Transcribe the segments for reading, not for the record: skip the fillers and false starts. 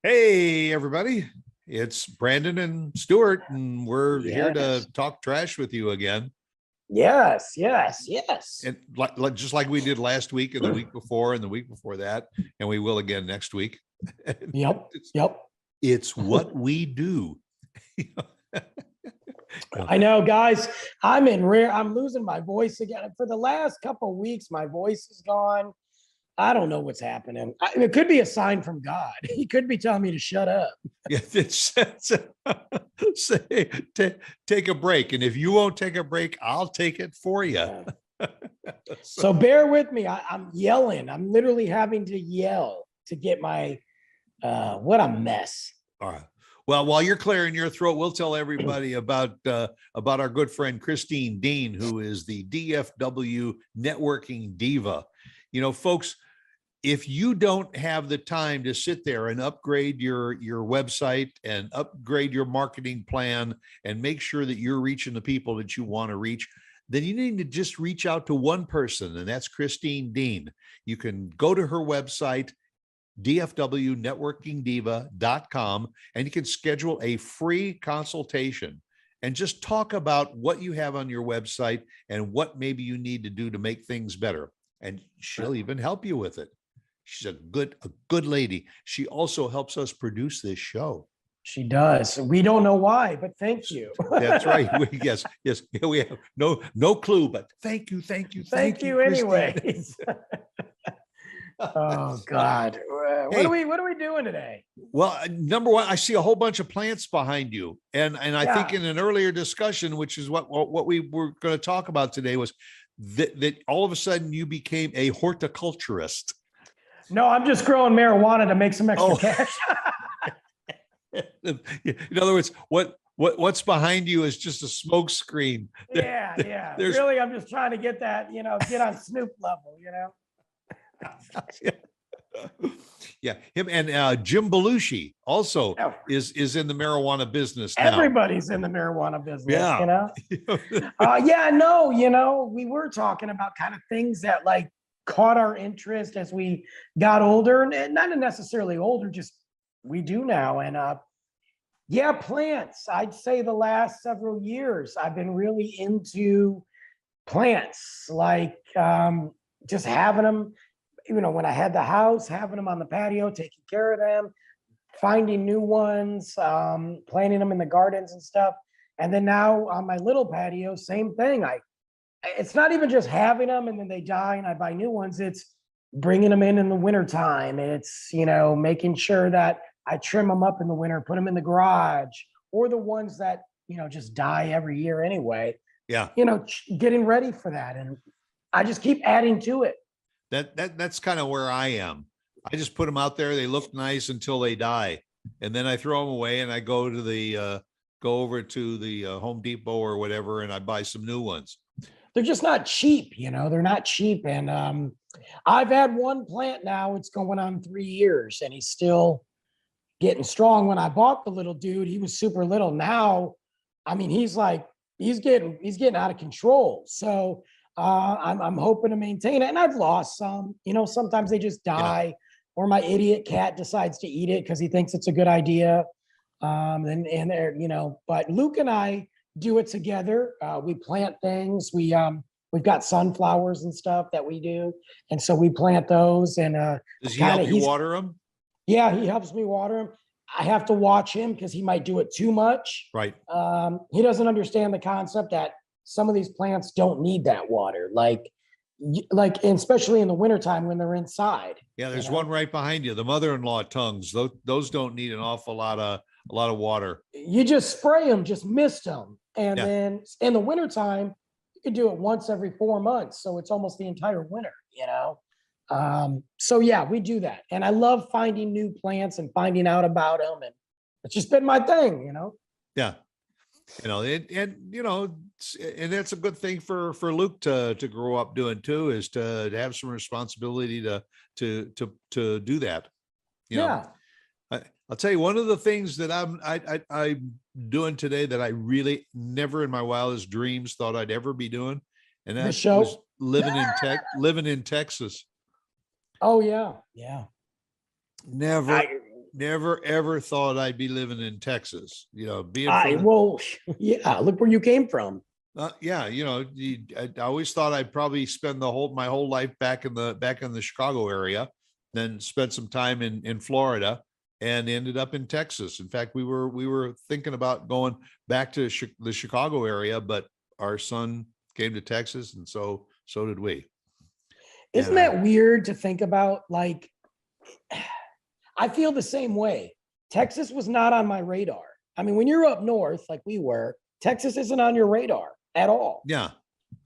Hey, everybody. It's Brandon and Stuart, and we're here to Yes. talk trash with you again. Yes, yes, yes. And just like we did last week and the week before and the week before that, and we will again next week. Yep. It's, Yep. it's what we do. I know, guys. I'm losing my voice again. For the last couple of weeks, my voice is gone. I don't know what's happening. It could be a sign from God. He could be telling me to shut up. Yeah, say, take a break. And if you won't take a break, I'll take it for you. Yeah. So bear with me. I'm yelling. I'm literally having to yell to get my what a mess. All right. Well, while you're clearing your throat, we'll tell everybody about our good friend Christine Dean, who is the DFW networking diva. You know, folks, if you don't have the time to sit there and upgrade your website and upgrade your marketing plan and make sure that you're reaching the people that you want to reach, then you need to just reach out to one person, and that's Christine Dean. You can go to her website, dfwnetworkingdiva.com, and you can schedule a free consultation and just talk about what you have on your website and what maybe you need to do to make things better. And she'll even help you with it. She's a good lady. She also helps us produce this show. She does. We don't know why, but thank you. That's right. Yes. We have no clue, but thank you. Thank you anyways. Oh God. What are we doing today? Well, number one, I see a whole bunch of plants behind you. And I think in an earlier discussion, which is what we were going to talk about today, was that all of a sudden you became a horticulturist. No, I'm just growing marijuana to make some extra cash. In other words, what's behind you is just a smoke screen. Yeah. Really, I'm just trying to get that, get on Snoop level, Yeah, him and Jim Belushi also is in the marijuana business now. Everybody's in the marijuana business, yeah. We were talking about kind of things that like caught our interest as we got older, and not necessarily older, just we do now. And plants. I'd say the last several years I've been really into plants, like just having them, when I had the house, having them on the patio, taking care of them, finding new ones, planting them in the gardens and stuff. And then now on my little patio, same thing. It's not even just having them and then they die and I buy new ones. It's bringing them in the wintertime. It's, making sure that I trim them up in the winter, put them in the garage, or the ones that, just die every year anyway. Yeah. Getting ready for that. And I just keep adding to it. That's kind of where I am. I just put them out there. They look nice until they die. And then I throw them away and I go over to the Home Depot or whatever, and I buy some new ones. They're just not cheap, they're not cheap. And I've had one plant now, it's going on 3 years and he's still getting strong. When I bought the little dude, he was super little. Now, I mean, he's getting out of control. So I'm hoping to maintain it. And I've lost some, sometimes they just die or my idiot cat decides to eat it because he thinks it's a good idea. And they're, but Luke and I do it together. We plant things. We've got sunflowers and stuff that we do. And so we plant those and does he help you water them? Yeah, he helps me water them. I have to watch him because he might do it too much. Right. He doesn't understand the concept that some of these plants don't need that water. Like especially in the wintertime when they're inside. Yeah, there's one right behind you. The mother-in-law tongues. Those don't need an awful lot of water. You just spray them, just mist them. And then in the wintertime, you can do it once every 4 months. So it's almost the entire winter, So yeah, we do that. And I love finding new plants and finding out about them. And it's just been my thing, Yeah. And that's a good thing for Luke to grow up doing too, is to have some responsibility to do that. I'll tell you, one of the things that I'm doing today that I really never in my wildest dreams thought I'd ever be doing, and that was living in Texas. Oh yeah. Never never ever thought I'd be living in Texas. Being I from well, yeah. Look where you came from. yeah, I always thought I'd probably spend my whole life back in the Chicago area, then spent some time in Florida, and ended up in Texas. In fact, we were thinking about going back to the Chicago area, but our son came to Texas, and so did we. Isn't And that weird to think about? Like, I feel the same way. Texas was not on my radar. I mean, when you're up north, like we were, Texas isn't on your radar at all. yeah,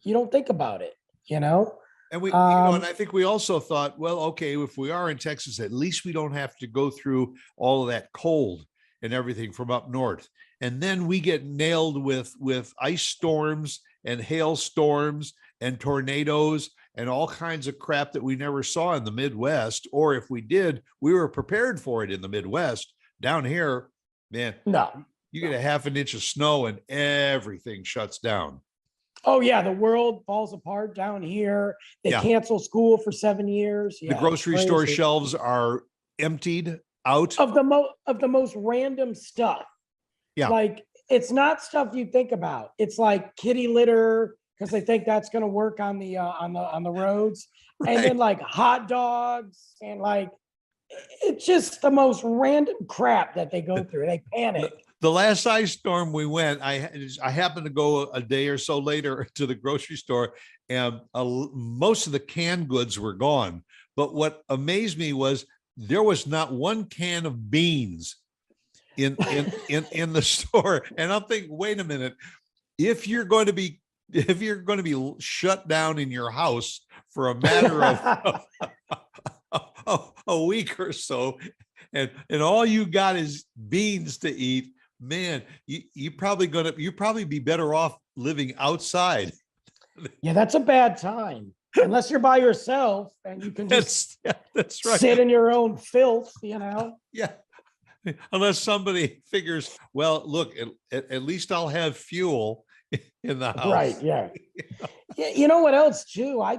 You don't think about it, you know? and we, and Um, I think we also thought, well, okay, if we are in Texas, at least we don't have to go through all of that cold and everything from up north. And then we get nailed with ice storms and hailstorms and tornadoes and all kinds of crap that we never saw in the Midwest. Or if we did, we were prepared for it in the Midwest. Down here, man, no. you get a half an inch of snow and everything shuts down. Oh, yeah. The world falls apart down here. They Yeah. cancel school for 7 years. The Yeah, it's grocery store crazy. shelves are emptied out. Of the most random stuff. Yeah. Like, it's not stuff you think about. It's like kitty litter because they think that's going to work on the roads, Right. and then like hot dogs and like it's just the most random crap that they go through. They panic. The last ice storm we went, I happened to go a day or so later to the grocery store, and most of the canned goods were gone. But what amazed me was there was not one can of beans in the store. And I'm thinking, wait a minute, if you're going to be shut down in your house for a matter of a week or so, and all you got is beans to eat, man, you'd probably be better off living outside. Yeah, that's a bad time. Unless you're by yourself and you can just that's right. sit in your own filth, you know? Yeah. Unless somebody figures, well, look, at least I'll have fuel in the house. Right. Yeah. Yeah. You know what else too? I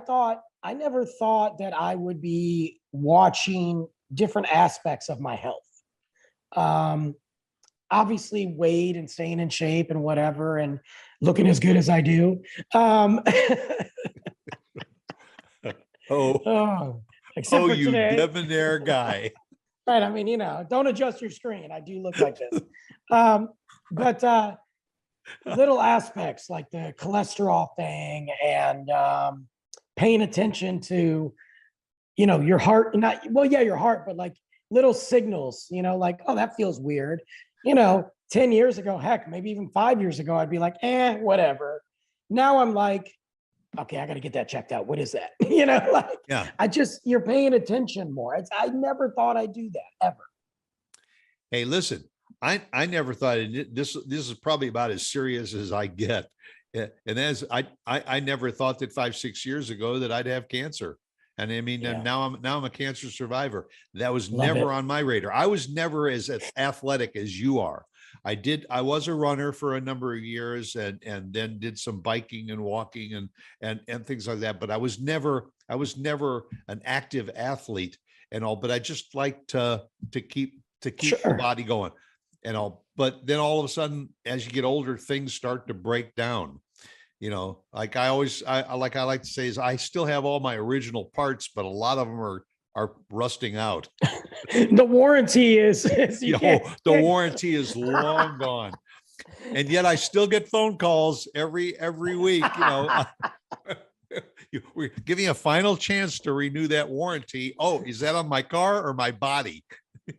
never thought that I would be watching different aspects of my health. Obviously weight and staying in shape and whatever, and looking as good as I do. Except for you today. debonair guy. Right. I mean, don't adjust your screen. I do look like this. But little aspects like the cholesterol thing and paying attention to, your heart, your heart, but like little signals, like, oh, that feels weird. 10 years ago, heck, maybe even 5 years ago, I'd be like, whatever. Now I'm like, okay, I got to get that checked out. What is that? Yeah. You're paying attention more. I never thought I'd do that ever. Hey, listen, I never thought this is probably about as serious as I get. And as I never thought that 5-6 years ago that I'd have cancer. And I mean, and now I'm a cancer survivor. That was never on my radar. I was never as athletic as you are. I was a runner for a number of years and then did some biking and walking and things like that. But I was never an active athlete and all, but I just like to keep Sure. the body going and all. But then all of a sudden, as you get older, things start to break down. Like I like to say is I still have all my original parts, but a lot of them are rusting out. The warranty is the warranty is long gone. And yet I still get phone calls every week, we're giving a final chance to renew that warranty. Oh, is that on my car or my body?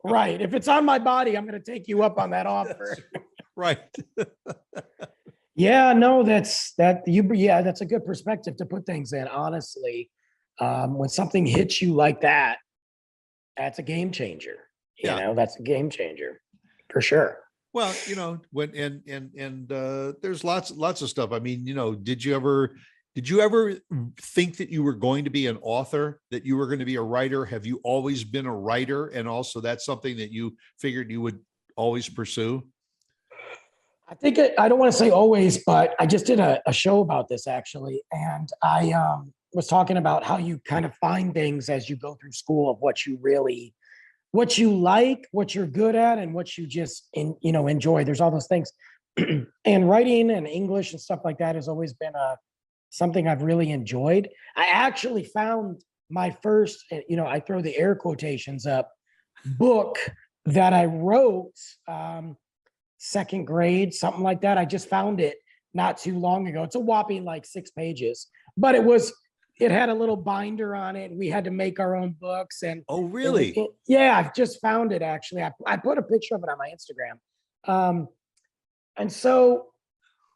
Right. If it's on my body, I'm going to take you up on that offer. Right. Yeah, no, that's a good perspective to put things in. Honestly, when something hits you like that, that's a game changer. That's a game changer for sure. Well, when there's lots of stuff. I mean, did you ever think that you were going to be an author, that you were going to be a writer? Have you always been a writer? And also that's something that you figured you would always pursue? I think I don't want to say always, but I just did a show about this actually. And I was talking about how you kind of find things as you go through school of what you really what you like, what you're good at, and what you just enjoy. There's all those things. And writing and English and stuff like that has always been something I've really enjoyed. I actually found my first, I throw the air quotations up, book that I wrote, second grade, something like that. I just found it not too long ago. It's a whopping like 6 pages, but it had a little binder on it. We had to make our own books. And Oh, really? yeah, I've just found it actually. I put a picture of it on my Instagram. And so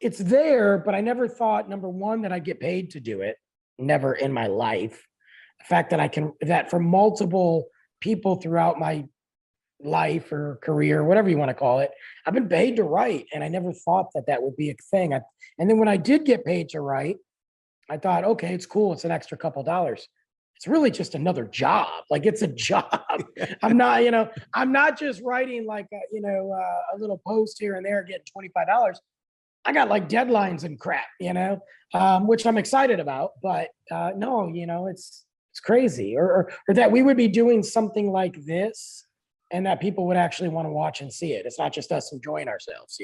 it's there, but I never thought, number one, that I'd get paid to do it. Never in my life. The fact that for multiple people throughout my life or career, whatever you want to call it, I've been paid to write. And I never thought that would be a thing. And then when I did get paid to write, I thought, okay, it's cool. It's an extra couple dollars. It's really just another job. Like, it's a job. I'm not just writing like a little post here and there getting $25. I got like deadlines and crap, which I'm excited about. But no, it's crazy. Or that we would be doing something like this and that people would actually want to watch and see it. It's not just us enjoying ourselves,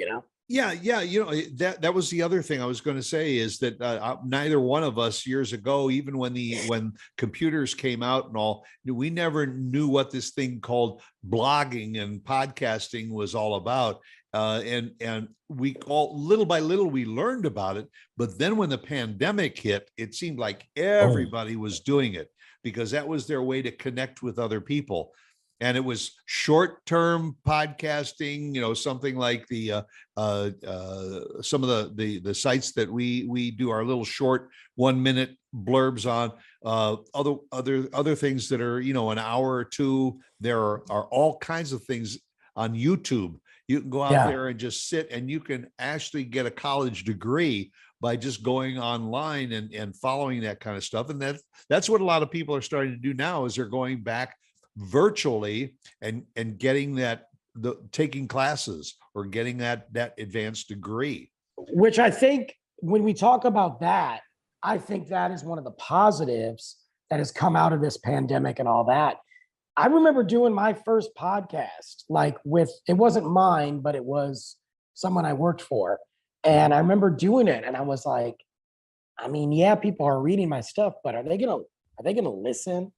Yeah, that was the other thing I was going to say is that neither one of us years ago, even when computers came out and all, we never knew what this thing called blogging and podcasting was all about. And we all little by little we learned about it. But then when the pandemic hit, it seemed like everybody was doing it because that was their way to connect with other people. And it was short-term podcasting, something like the some of the sites that we do our little short 1-minute blurbs on. Other things that are an hour or two. There are all kinds of things on YouTube. You can go out there and just sit, and you can actually get a college degree by just going online and following that kind of stuff. And that's what a lot of people are starting to do now is they're going back virtually and getting taking classes or getting that advanced degree. Which I think when we talk about that, I think that is one of the positives that has come out of this pandemic and all that. I remember doing my first podcast, it wasn't mine, but it was someone I worked for. And I remember doing it and I was like, yeah, people are reading my stuff, but are they gonna listen?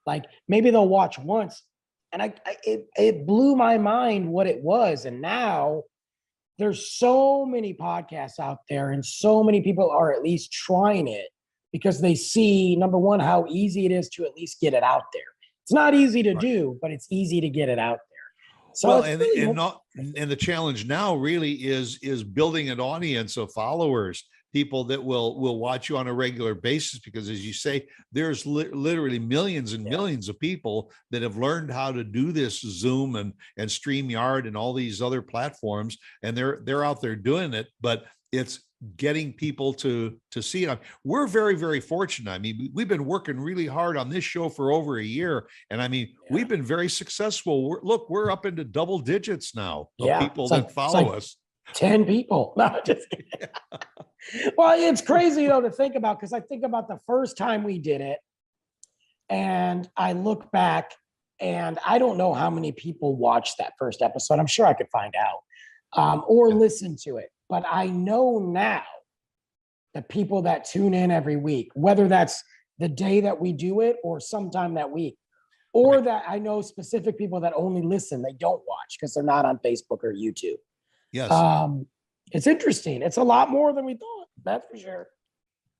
Like, maybe they'll watch once. And it blew my mind what it was. And now there's so many podcasts out there and so many people are at least trying it because they see, number one, how easy it is to at least get it out there. It's not easy to do, but it's easy to get it out there. So and the challenge now really is building an audience of followers, people that will watch you on a regular basis, because as you say, there's literally millions and millions of people that have learned how to do this Zoom and StreamYard and all these other platforms, and they're out there doing it, but it's getting people to see it. We're very, very fortunate. We've been working really hard on this show for over a year, and we've been very successful. We're up into double digits now of people that follow us. 10 people. No, just kidding. Well, it's crazy though to think about, because I think about the first time we did it and I look back and I don't know how many people watched that first episode. I'm sure I could find out or listen to it. But I know now the people that tune in every week, whether that's the day that we do it or sometime that week, or that I know specific people that only listen, they don't watch because they're not on Facebook or YouTube. Yes. It's interesting. It's a lot more than we thought. That's for sure.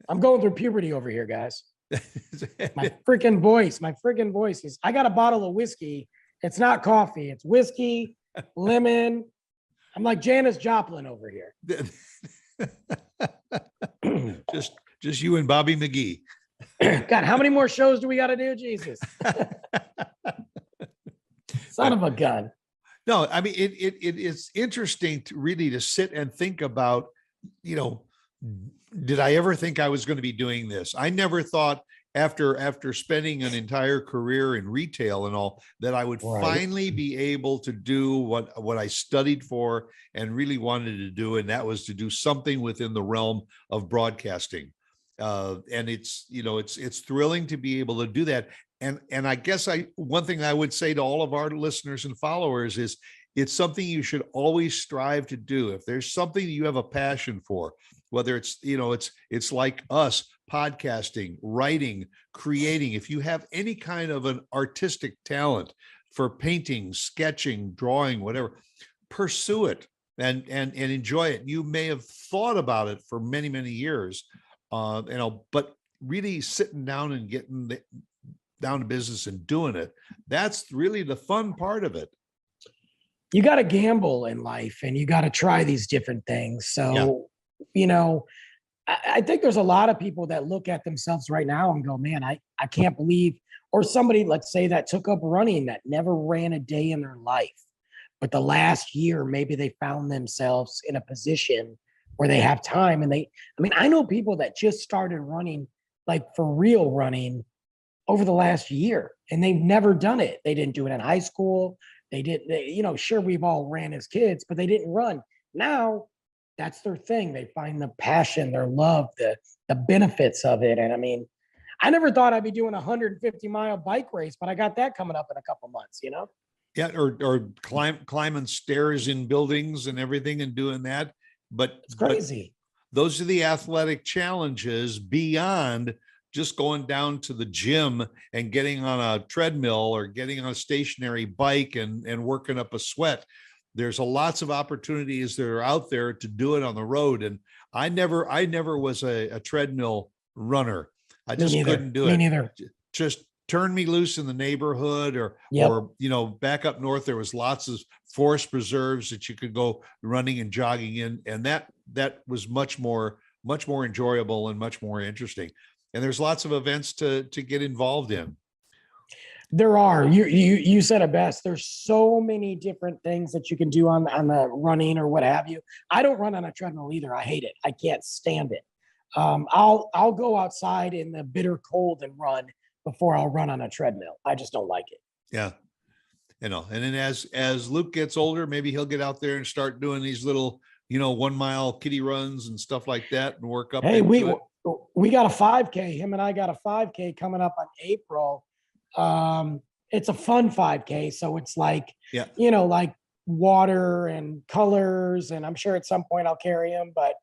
I'm going through puberty over here, guys. My freaking voice is, I got a bottle of whiskey. It's not coffee. It's whiskey, lemon. I'm like Janis Joplin over here. just you and Bobby McGee. God, how many more shows do we got to do? Jesus. Son of a gun. No, it's interesting to sit and think about, did I ever think I was going to be doing this? I never thought after spending an entire career in retail and all that I would finally be able to do what I studied for and really wanted to do. And that was to do something within the realm of broadcasting. And it's thrilling to be able to do that. And I guess one thing I would say to all of our listeners and followers is it's something you should always strive to do. If there's something that you have a passion for, whether it's, it's like us, podcasting, writing, creating, if you have any kind of an artistic talent for painting, sketching, drawing, whatever, pursue it and enjoy it. You may have thought about it for many, many years, but really sitting down and getting down to business and doing it, that's really the fun part of it. You got to gamble in life and you got to try these different things. So, I think there's a lot of people that look at themselves right now and go, man, I can't believe, or somebody, let's say, that took up running that never ran a day in their life. But the last year, maybe they found themselves in a position where they have time. And I know people that just started running, like for real running, over the last year, and they've never done it. They didn't do it in high school. Sure, we've all ran as kids, but they didn't run. Now that's their thing. They find the passion, their love, the benefits of it. And I never thought I'd be doing a 150-mile bike race, but I got that coming up in a couple months, Yeah, or climbing stairs in buildings and everything and doing that. But it's crazy. Those are the athletic challenges beyond just going down to the gym and getting on a treadmill or getting on a stationary bike and working up a sweat. There's lots of opportunities that are out there to do it on the road. And I never was a treadmill runner. I just couldn't do it. Me neither. Just turn me loose in the neighborhood or back up north. There was lots of forest preserves that you could go running and jogging in. And that was much more enjoyable and much more interesting. And there's lots of events to get involved in. There are. You said it best. There's so many different things that you can do on the running or what have you. I don't run on a treadmill either. I hate it. I can't stand it. I'll go outside in the bitter cold and run before I'll run on a treadmill. I just don't like it. Yeah. And then as Luke gets older, maybe he'll get out there and start doing these little, 1 mile kiddie runs and stuff like that and work up. Hey, we got a 5K. Him and I got a 5K coming up on April. It's a fun 5K. So it's like, like water and colors. And I'm sure at some point I'll carry him, but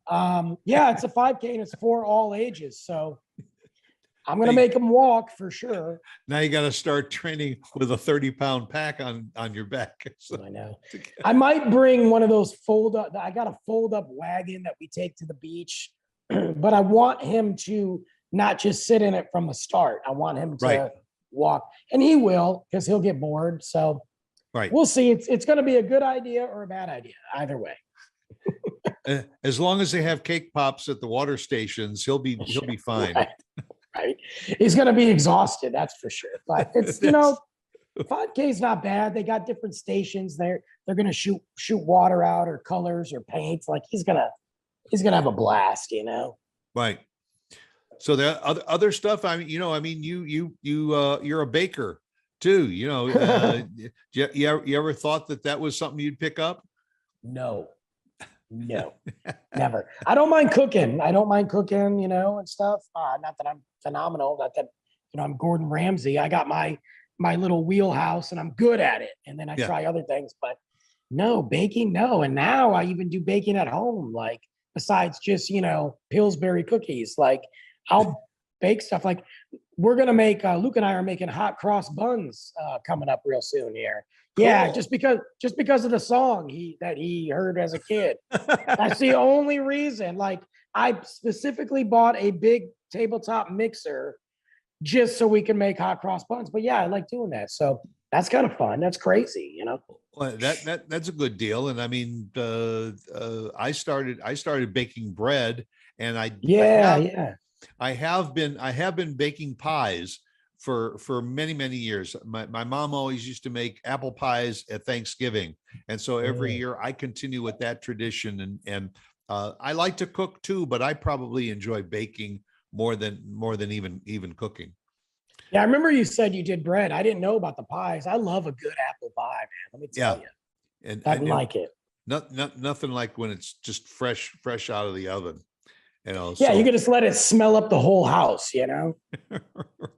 it's a 5K and it's for all ages. So I'm going to make him walk for sure. Now you got to start training with a 30-pound pack on your back. So. I know. I might bring one of those I got a fold up wagon that we take to the beach, but I want him to not just sit in it from the start. I want him to walk, and he will, because he'll get bored. So we'll see. It's going to be a good idea or a bad idea, either way. As long as they have cake pops at the water stations, he'll be fine. Right. He's going to be exhausted. That's for sure. But it's, 5K is not bad. They got different stations there. They're going to shoot water out or colors or paints. Like he's going to have a blast, Right. So the other stuff, you're a baker too, you ever thought that was something you'd pick up? No, never. I don't mind cooking. And stuff. Not that I'm phenomenal. Not that, I'm Gordon Ramsay. I got my little wheelhouse and I'm good at it. And then I try other things, but no baking. No. And now I even do baking at home. Like besides just, Pillsbury cookies, like I'll bake stuff. Like we're going to make, Luke and I are making hot cross buns coming up real soon here. Cool. Yeah. Just because of the song that he heard as a kid. That's the only reason. Like I specifically bought a big tabletop mixer just so we can make hot cross buns. But yeah, I like doing that. So that's kind of fun. That's crazy, Well, that's a good deal. And I started baking bread, and I have been baking pies for many, many years. My mom always used to make apple pies at Thanksgiving. And so every year I continue with that tradition, and I like to cook too, but I probably enjoy baking more than even cooking. Yeah, I remember you said you did bread. I didn't know about the pies. I love a good apple pie, man. Let me tell you. And I like it. Nothing like when it's just fresh out of the oven. Yeah, So you could just let it smell up the whole house, you know? right.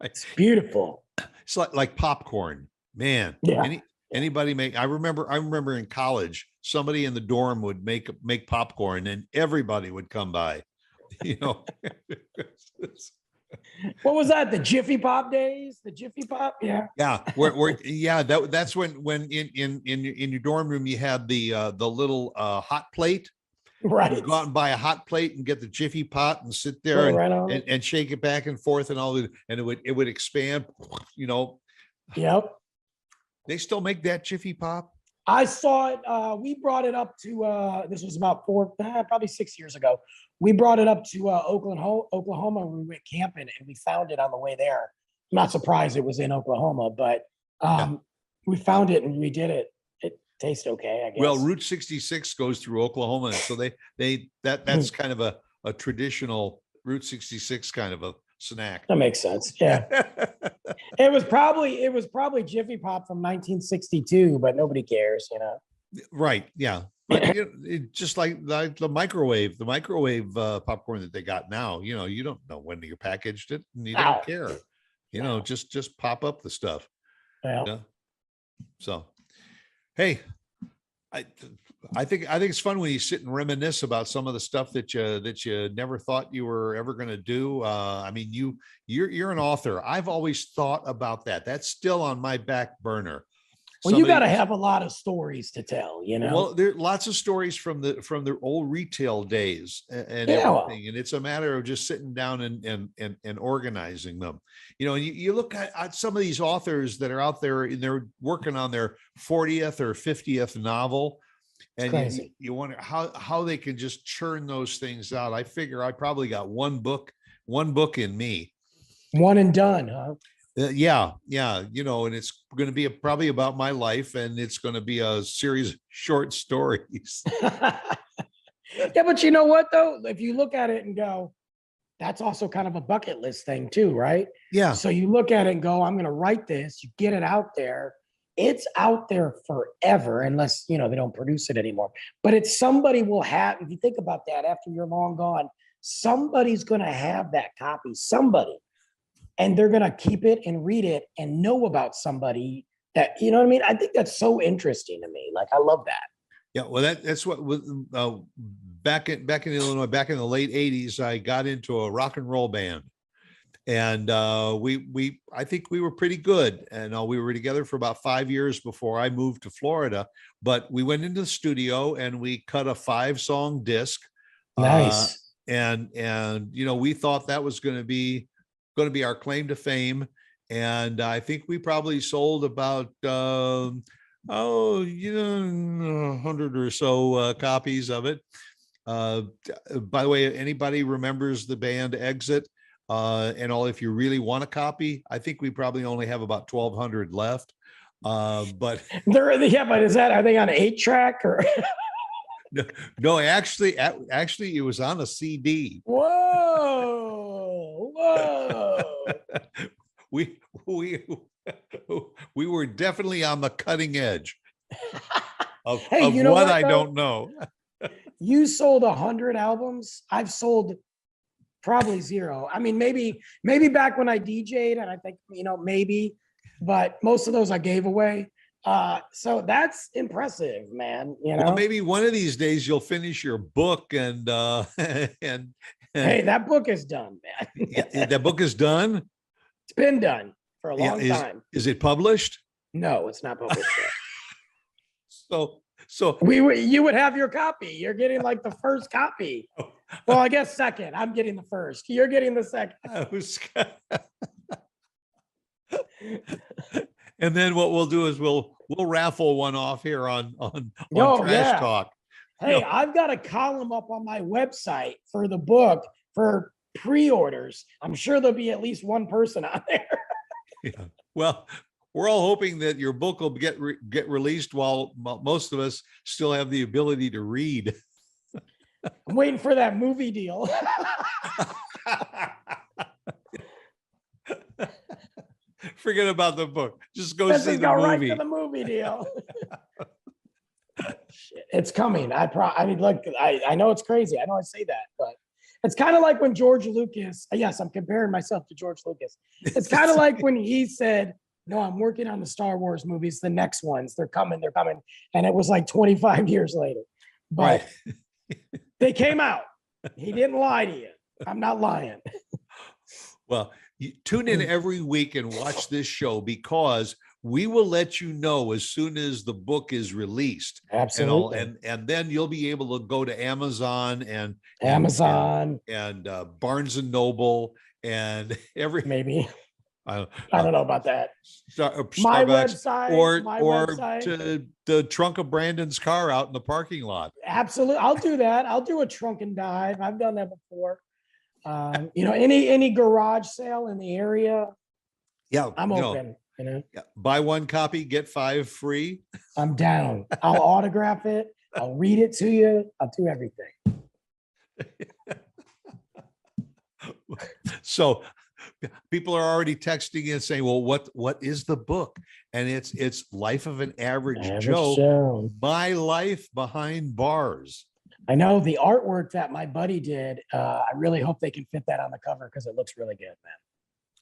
It's beautiful. It's like popcorn, man. Yeah. Anybody make? I remember in college, somebody in the dorm would make popcorn, and everybody would come by. You know, What was that? The Jiffy Pop days? The Jiffy Pop? Yeah. yeah, yeah, that's when in your dorm room you had the little hot plate. Right. You go out and buy a hot plate and get the Jiffy pot and sit Put there it right on. and shake it back and forth and all that, and it would expand. You know, Yep. they still make that Jiffy Pop. I saw it. We brought it up to, this was about probably 6 years ago. We brought it up to Oklahoma. We went camping and we found it on the way there. I'm not surprised it was in Oklahoma, but we found it and we did it. It tastes okay, I guess. Well, Route 66 goes through Oklahoma, so that's kind of a traditional Route 66 kind of a snack. That makes sense. Yeah. It was probably Jiffy Pop from 1962, but nobody cares, you know. Right. Yeah. But just like the microwave popcorn that they got now, you don't know when you packaged it and you don't care. Just pop up the stuff. Yeah. So, hey, I think it's fun when you sit and reminisce about some of the stuff that you never thought you were ever going to do. I mean, you're an author. I've always thought about that. That's still on my back burner. Well, you got to have a lot of stories to tell, you know. Well, there are lots of stories from the old retail days and Yeah. everything, and it's a matter of just sitting down and organizing them. And you look at some of these authors that are out there and they're working on their 40th or 50th novel, and you wonder how they can just churn those things out. I figure I probably got one book in me. One and done, huh? Yeah. And it's going to be probably about my life, and it's going to be a series of short stories. Yeah, but you know what though? If you look at it and go, that's also kind of a bucket list thing too, right? Yeah. So you look at it and go, I'm going to write this. You get it out there. It's out there forever, unless they don't produce it anymore. But it's somebody will have. If you think about that, after you're long gone, somebody's going to have that copy. Somebody. And they're going to keep it and read it and know about somebody that, you know what I mean? I think that's so interesting to me. Like, I love that. Yeah. Well, that's what, back in Illinois, back in the late 80s, I got into a rock and roll band, and I think we were pretty good. And we were together for about 5 years before I moved to Florida, but we went into the studio and we cut a 5-song disc. Nice. And we thought that was going to be our claim to fame. And I think we probably sold about 100 or so copies of it. By the way, anybody remembers the band Exit and all, if you really want a copy, I think we probably only have about 1,200 left. But but are they on 8-track or? No, actually it was on a CD. Whoa. We were definitely on the cutting edge of what I don't know. You sold 100 albums. I've sold probably 0. I mean, maybe back when I DJ'd, and I think, maybe, but most of those I gave away. So that's impressive, man. Well, maybe one of these days you'll finish your book and hey, that book is done, man. Yeah, that book is done. It's been done for a long time. Is it published? No, it's not published yet. So you would have your copy. You're getting like the first copy. Well, I guess second. I'm getting the first. You're getting the second. And then what we'll do is we'll raffle one off here on Trash Talk. Hey, I've got a column up on my website for the book for pre-orders. I'm sure there'll be at least one person on there. Yeah. Well, we're all hoping that your book will get released while most of us still have the ability to read. I'm waiting for that movie deal. Forget about the book. Just go Let's see just the go movie. right to the movie deal. Shit, it's coming. I mean, look, I know it's crazy. I know I say that, but It's kind of like when George Lucas, yes, I'm comparing myself to George Lucas. It's kind of like when he said, no, I'm working on the Star Wars movies, the next ones, they're coming. And it was like 25 years later, but they came out. He didn't lie to you. I'm not lying. Well, you tune in every week and watch this show, because we will let you know as soon as the book is released. Absolutely. And then you'll be able to go to Amazon and Amazon and Barnes and Noble and every maybe. I don't know about that. My Starbucks, website, or website. to the trunk of Brandon's car out in the parking lot. Absolutely. I'll do that. I'll do a trunk and dive. I've done that before. Any garage sale in the area, Yeah, I'm open. Buy one copy, get 5 free. I'm down. I'll autograph it. I'll read it to you. I'll do everything. So people are already texting in saying, well, what is the book? And it's Life of an Average Joe, My Life Behind Bars. I know the artwork that my buddy did. I really hope they can fit that on the cover, because it looks really good, man.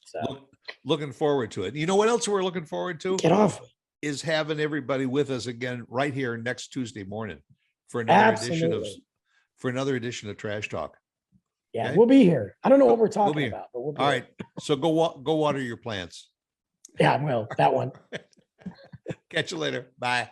So looking forward to it. You know what else we're looking forward to? Get off. Is having everybody with us again right here next Tuesday morning for another edition of Trash Talk. Yeah, okay? We'll be here. I don't know what we're talking about, but we'll be all here. Right. So go water your plants. Yeah, I will. That one. Catch you later. Bye.